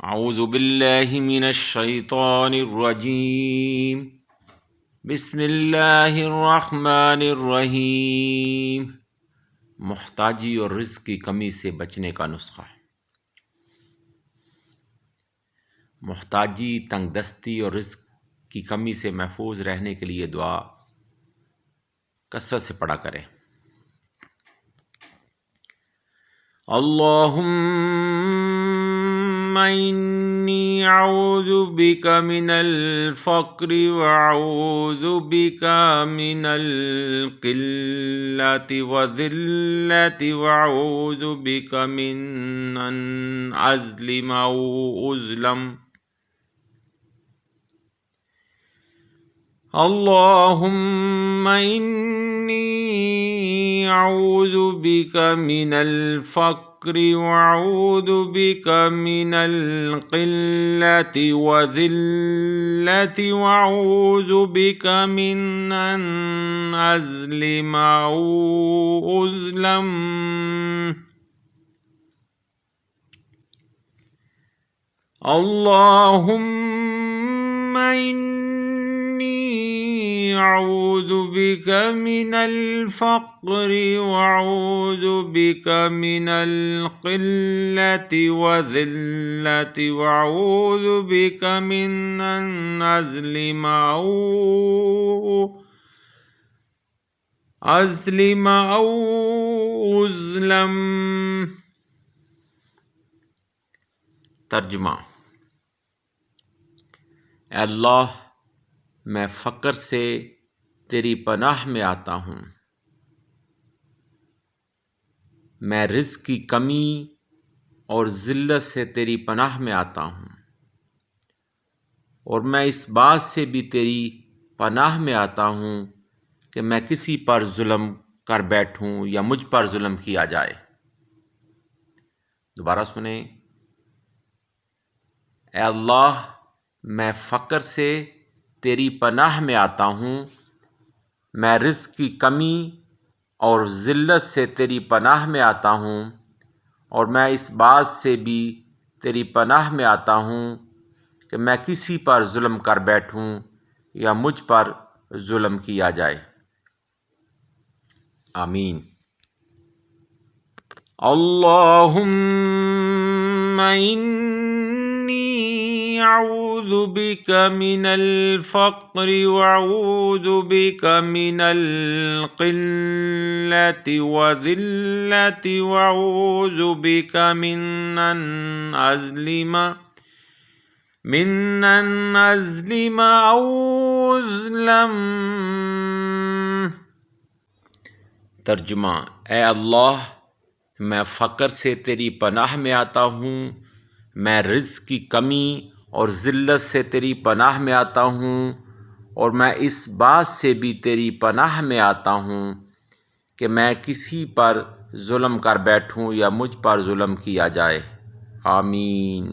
اعوذ باللہ من الشیطان الرجیم بسم اللہ الرحمن الرحیم۔ محتاجی اور رزق کی کمی سے بچنے کا نسخہ۔ محتاجی، تنگ دستی اور رزق کی کمی سے محفوظ رہنے کے لیے دعا کثرت سے پڑھا کریں۔ اللہم انی اعوذ بک من الفقر واعوذ بک من القلۃ والذلۃ واعوذ بک من ان اظلم او اظلم۔ اللہم انی اعوذ بک من الفقر واعوذ بک من القلۃ والذلۃ واعوذ بک من ان اظلم او اظلم۔ اللہم اعوذ بک من الفقر واعوذ بک من القلۃ والذلۃ واعوذ بک من ان اظلم او اظلم۔ ترجمہ: اے اللہ، میں فقر سے تیری پناہ میں آتا ہوں، میں رزق کی کمی اور ذلت سے تیری پناہ میں آتا ہوں، اور میں اس بات سے بھی تیری پناہ میں آتا ہوں کہ میں کسی پر ظلم کر بیٹھوں یا مجھ پر ظلم کیا جائے۔ دوبارہ سنیں۔ اے اللہ، میں فقر سے تیری پناہ میں آتا ہوں، میں رزق کی کمی اور ذلت سے تیری پناہ میں آتا ہوں، اور میں اس بات سے بھی تیری پناہ میں آتا ہوں کہ میں کسی پر ظلم کر بیٹھوں یا مجھ پر ظلم کیا جائے۔ آمین۔ اللہم انی اعوذ بک من الفقر واعوذ بک من القلۃ والذلۃ واعوذ بک من ان اظلم او اظلم۔ ترجمہ: اے اللہ، میں فقر سے تیری پناہ میں آتا ہوں، میں رزق کی کمی اور ذلت سے تیری پناہ میں آتا ہوں، اور میں اس بات سے بھی تیری پناہ میں آتا ہوں کہ میں کسی پر ظلم کر بیٹھوں یا مجھ پر ظلم کیا جائے۔ آمین۔